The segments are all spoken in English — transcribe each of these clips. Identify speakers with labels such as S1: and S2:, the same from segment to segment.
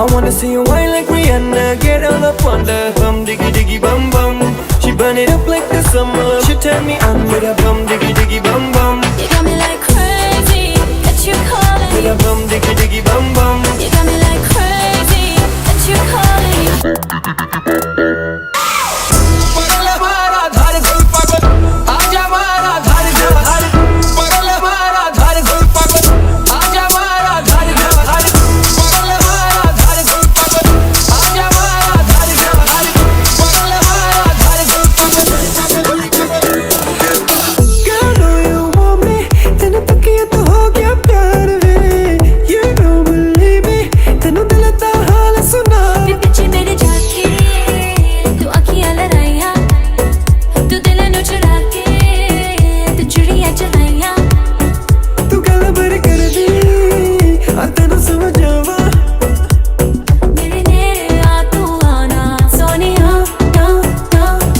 S1: I wanna see you whine like Rihanna, get all up on the bum diggy diggy bum bum. She burn it up like the summer. She turn me on with a bum diggy diggy bum bum.
S2: You got me like crazy that you calling.
S1: With a bum diggy diggy bum bum.
S2: You got me like crazy that you calling.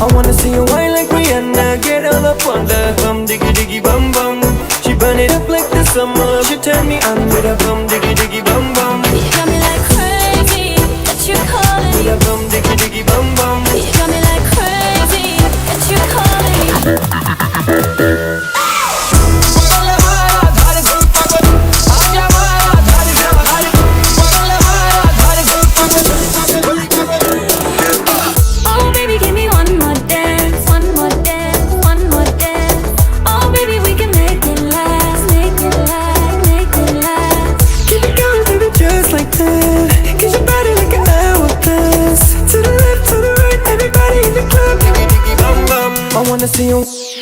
S1: I wanna see you whine like Rihanna, get all up on the bum diggy diggy bum bum. She burn it up like the summer. She turn me on with a bum diggy diggy bum bum.
S2: You got me like crazy that you calling.
S1: With a bum diggy diggy bum bum.
S2: You got me like crazy that you calling.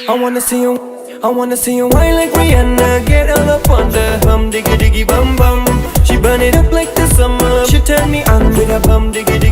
S1: I wanna see you, I wanna see you whine like Rihanna, get all up on the bum diggy diggy bum bum. She burn it up like the summer. She turn me on with a bum diggy diggy